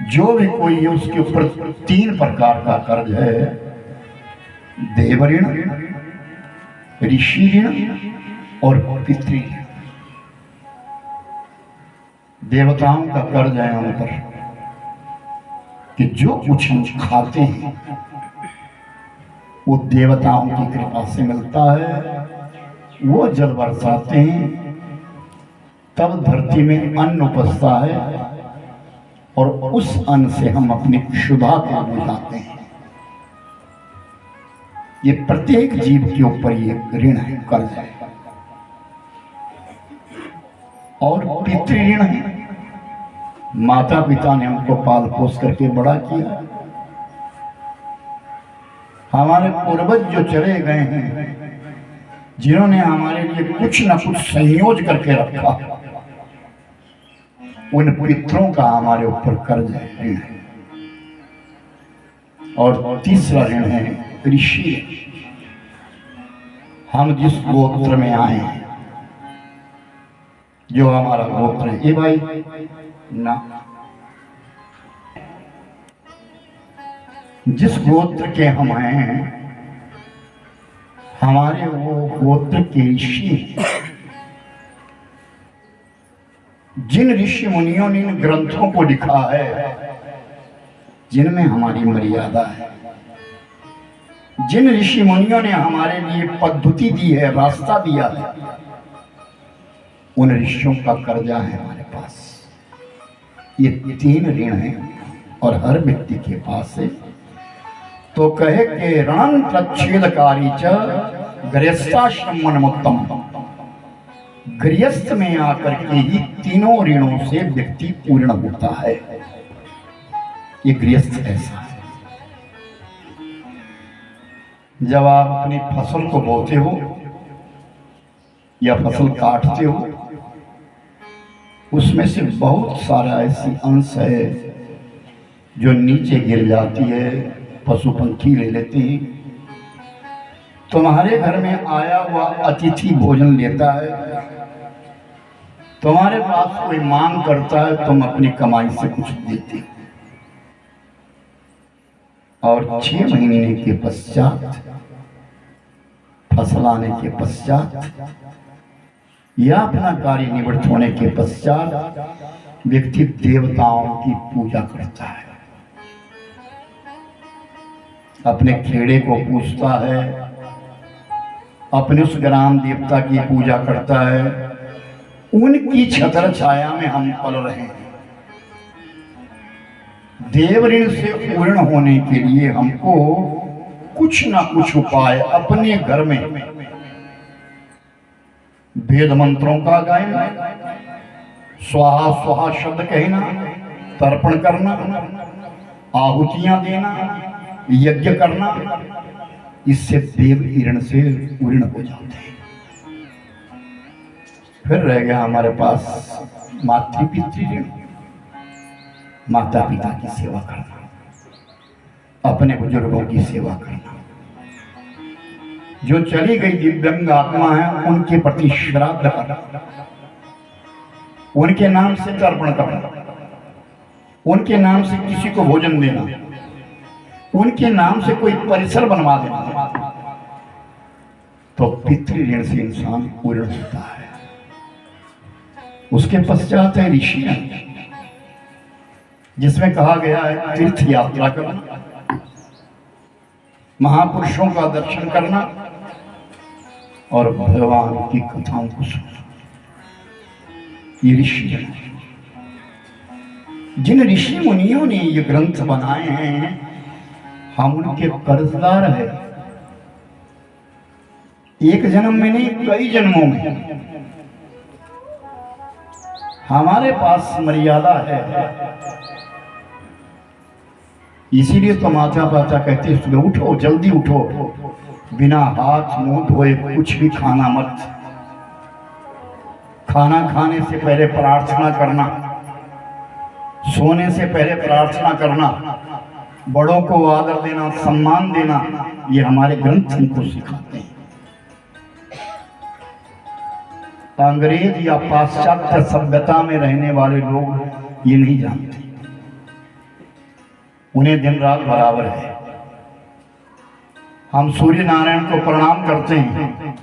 जो भी कोई है उसके ऊपर 3 प्रकार का कर्ज है। देव ऋण, ऋषि ऋण और पितृ ऋण। देवताओं का कर्ज है हम पर कि जो कुछ हम खाते हैं वो देवताओं की कृपा से मिलता है। वो जल बरसाते हैं तब धरती में अन्न उपजता है और उस अन्न से हम अपनी क्षुधा को बुझाते हैं। ये प्रत्येक जीव के ऊपर ये ऋण है, कर्ज है। और पितृ ऋण है। माता पिता ने हमको पाल पोस करके बड़ा किया। हमारे पूर्वज जो चले गए हैं, जिन्होंने हमारे लिए कुछ न कुछ संयोज करके रखा, उन पितरों का हमारे ऊपर कर्ज है, ऋण है। और तीसरा ऋण है ऋषि। हम जिस गोत्र में आए हैं, जो हमारा गोत्र है, ये भाई ना, जिस गोत्र के हम हैं, हमारे वो गोत्र के ऋषि, जिन ऋषि मुनियों ने इन ग्रंथों को लिखा है, जिनमें हमारी मर्यादा है, जिन ऋषि मुनियों ने हमारे लिए पद्धति दी है, रास्ता दिया है, उन ऋषियों का कर्जा है हमारे पास। ये 3 ऋण हैं और हर व्यक्ति के पास है। तो कहे कि ऋणं प्रच्छेदकारी च गृहस्थाश्रमन्मुक्तम। गृहस्थ में आकर के ही तीनों ऋणों से व्यक्ति पूर्ण होता है। ये गृहस्थ ऐसा है। जब आप अपनी फसल को बोते हो या फसल काटते हो, उसमें से बहुत सारा ऐसी अंश है जो नीचे गिर जाती है, पशु पंखी ले लेते हैं। तुम्हारे घर में आया हुआ अतिथि भोजन लेता है, तुम्हारे पास कोई मांग करता है, तुम अपनी कमाई से कुछ देते हो। और 6 महीने के पश्चात, फसल आने के पश्चात या अपना कार्य निवृत्त होने के पश्चात व्यक्ति देवताओं की पूजा करता है, अपने खेड़े को पूजता है, अपने उस ग्राम देवता की पूजा करता है। उनकी छत्र छाया में हम पल रहे हैं। देव ऋण से पूर्ण होने के लिए हमको कुछ ना कुछ उपाय अपने घर में वेद मंत्रों का गायन, स्वाहा स्वाहा शब्द कहना, तर्पण करना, आहुतियां देना, यज्ञ करना, इससे देव ऋण से पूर्ण हो जाते हैं। फिर रह गया हमारे पास मातृ पितृ ऋण। माता पिता की सेवा करना, अपने बुजुर्गों की सेवा करना, जो चली गई दिव्यांग आत्मा है उनके प्रति श्राद्ध करना, उनके नाम से तर्पण करना, उनके नाम से किसी को भोजन देना, उनके नाम से कोई परिसर बनवा देना। तो पितृ ऋण से इंसान पूर्ण होता है। उसके पश्चात है ऋषि, जिसमें कहा गया है तीर्थ यात्रा करना, महापुरुषों का दर्शन करना और भगवान की कथाओं को सुनना। ये ऋषि हैं। जिन ऋषि मुनियों ने ये ग्रंथ बनाए हैं, हम उनके कर्जदार हैं। एक जन्म में नहीं, कई जन्मों में। हमारे पास मर्यादा है, इसीलिए तो माता पिता कहते सुबह उठो, जल्दी उठो, बिना हाथ मुंह धोए कुछ भी खाना मत। खाना खाने से पहले प्रार्थना करना, सोने से पहले प्रार्थना करना, बड़ों को आदर देना, सम्मान देना, ये हमारे ग्रंथ हमको सिखाते हैं। अंग्रेज या पाश्चात्य सभ्यता में रहने वाले लोग ये नहीं जानते। उन्हें दिन रात बराबर है। हम सूर्य नारायण को प्रणाम करते हैं।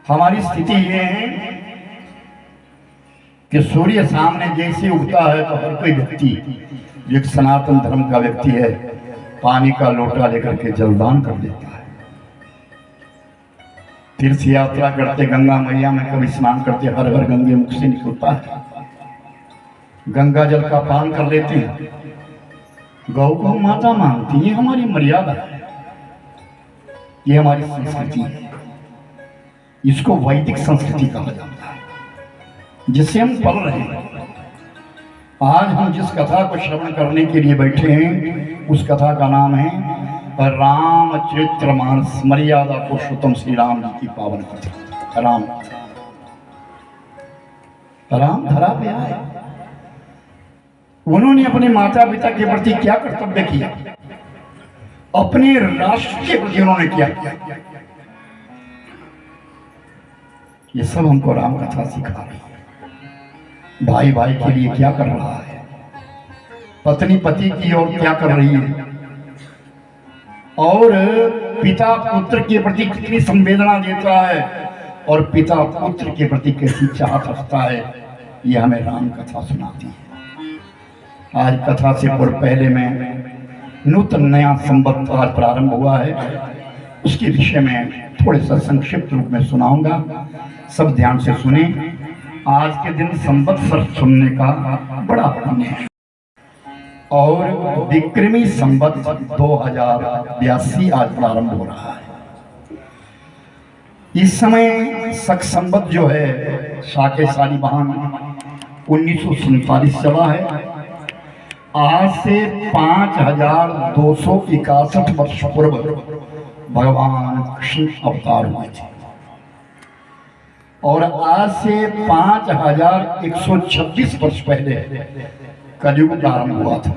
हमारी स्थिति ये है कि सूर्य सामने जैसे उगता है तो हर कोई व्यक्ति, एक सनातन धर्म का व्यक्ति है, पानी का लोटा लेकर के जलदान कर देता है। तीर्थ यात्रा करते गंगा मैया में कभी स्नान करते हर हर गंगे मुख से निकलता है, गंगा जल का पान कर लेते हैं, गौ को माता मानती है। हमारी मर्यादा है, ये हमारी संस्कृति है। इसको वैदिक संस्कृति कहा जाता है, जिससे हम पल रहे हैं। आज हम जिस कथा को श्रवण करने के लिए बैठे हैं, उस कथा का नाम है रामचरितमानस, मर्यादा पुरुषोत्तम श्री राम जी की पावन कथा। राम धरा पे आए, उन्होंने अपने माता पिता के प्रति क्या कर्तव्य किया, अपने राष्ट्र के प्रति उन्होंने क्या किया, ये सब हमको राम कथा सिखा रही है। भाई भाई के लिए क्या कर रहा है, पत्नी पति की ओर क्या कर रही है, और पिता पुत्र के प्रति कितनी संवेदना देता है, और पिता पुत्र के प्रति कैसी चाहत रखता है, ये हमें राम कथा सुनाती है। आज कथा से पहले में नूतन नया संवत आज प्रारंभ हुआ है, उसके विषय में थोड़े सा संक्षिप्त रूप में सुनाऊंगा। सब ध्यान से सुने। आज के दिन संवत्सर सुनने का बड़ा पुण्य है, और विक्रमी संवत 2082 आज प्रारंभ हो रहा है। इस समय शक संवत जो है शाके सालिवाहन 1947 चला है। आज से 5261 वर्ष पूर्व भगवान कृष्ण अवतार हुए थे, और आज से 5126 वर्ष पहले कलयुग प्रारंभ हुआ था।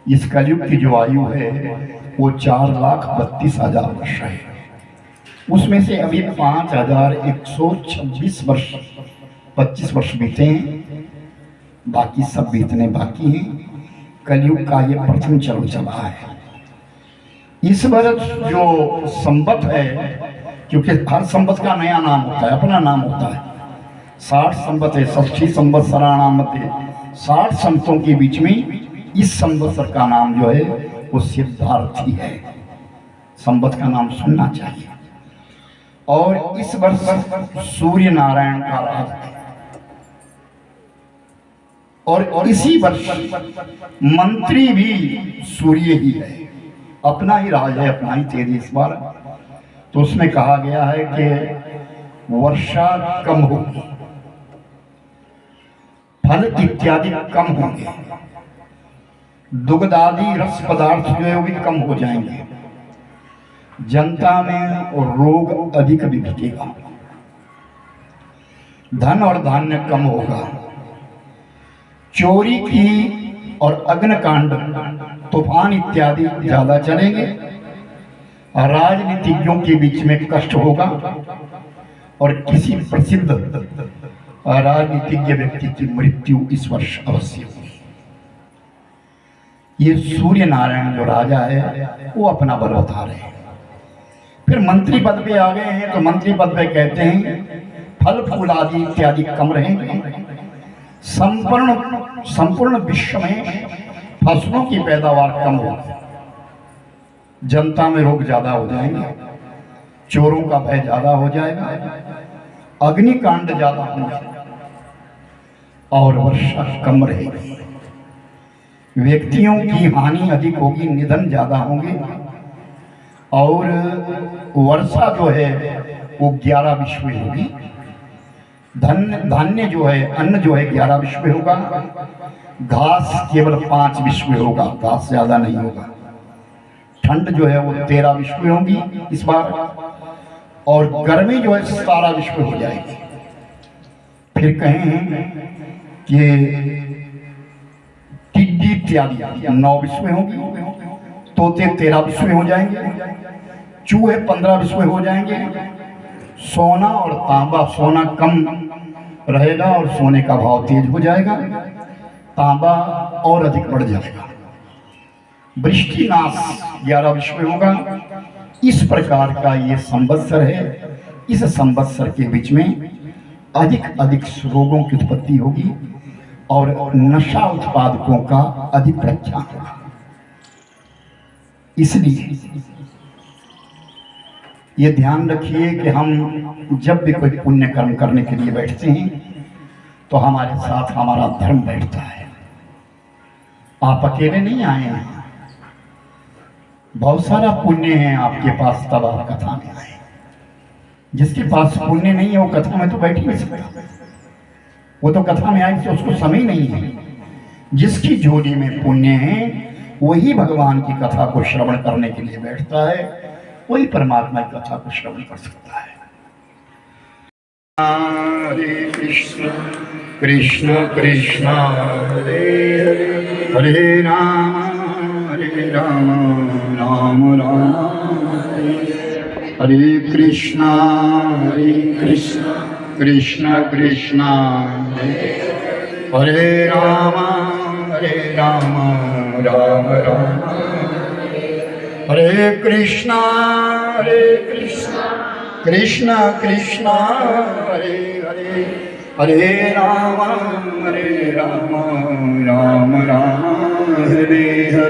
इस कलयुग की जो आयु है वो 4,32,000 वर्ष है। उसमें से अभी 5126 वर्ष 25 वर्ष बीते हैं, बाकी सब बीतने बाकी हैं। कलयुग का ये प्रथम चरण चला है। इस वर्ष जो संवत है, क्योंकि हर संवत का नया नाम होता है, अपना नाम होता है। 60 संवत है, 60 संवत्सराणाम है। 60 संवतों के बीच में इस संवत्सर का नाम जो है वो सिद्धार्थी है। संवत का नाम सुनना चाहिए। और इस वर्ष सूर्य नारायण का राज है, और इसी वर्ष मंत्री भी सूर्य ही है। अपना ही राज है, अपना ही तेज इस बार। तो उसमें कहा गया है कि वर्षा कम होगी, फल इत्यादि कम होंगे, दुग्ध आदि रस पदार्थ जो है वो भी कम हो जाएंगे, जनता में रोग अधिक बिगड़ेगा, धन और धान्य कम होगा, चोरी की और अग्निकांड तूफान इत्यादि ज्यादा चलेंगे, राजनीतिज्ञों के बीच में कष्ट होगा, और किसी प्रसिद्ध राजनीतिज्ञ व्यक्ति की मृत्यु इस वर्ष अवश्य होगी। ये सूर्य नारायण जो राजा है वो अपना बल बता रहे हैं। फिर मंत्री पद पे आ गए हैं, तो मंत्री पद पे कहते हैं फल फूल आदि इत्यादि कम रहेंगे, संपूर्ण विश्व में फसलों की पैदावार कम होगी, जनता में रोग ज्यादा हो जाएंगे, चोरों का भय ज्यादा हो जाएगा, अग्निकांड ज्यादा होंगे, और वर्षा कम रहेगी, व्यक्तियों की हानि अधिक होगी, निधन ज्यादा होंगे, और वर्षा जो है वो 11 विश्व होगी, धान्य जो है, अन्न जो है 11 विश्व होगा, घास केवल 5 विश्व होगा, घास ज्यादा नहीं होगा, ठंड जो है वो 13 विश्व होंगी इस बार, और गर्मी जो है 17 विश्व हो जाएगी। फिर कहें कि टिड्डी इत्यादि 9 विश्व होंगी, तोते 13 विश्व हो जाएंगे, चूहे 15 विश्व हो जाएंगे, सोना और तांबा, सोना कम रहेगा और सोने का भाव तेज हो जाएगा, तांबा और अधिक बढ़ जाएगा। वृष्टिनाश 11 वर्ष में होगा। इस प्रकार का ये संवत्सर है। इस संवत्सर के बीच में अधिक अधिक रोगों की उत्पत्ति होगी और नशा उत्पादकों का अधिक प्रख्यान होगा। इसलिए ये ध्यान रखिए कि हम जब भी कोई पुण्य कर्म करने के लिए बैठते हैं तो हमारे साथ हमारा धर्म बैठता है। आप अकेले नहीं आए हैं, बहुत सारा पुण्य है आपके पास, तब आप कथा में आए। जिसके पास पुण्य नहीं है वो कथा में तो बैठ ही नहीं सकता। वो तो कथा में आए तो उसको समय नहीं है। जिसकी झोली में पुण्य है वही भगवान की कथा को श्रवण करने के लिए बैठता है, वही परमात्मा की कथा को श्रवण कर सकता है। हरे कृष्ण कृष्ण कृष्ण हरे हरे, हरे राम राम राम हरे कृष्ण कृष्ण कृष्ण हरे राम राम राम हरे कृष्ण कृष्ण कृष्ण हरे हरे, हरे राम राम राम हरे हरे।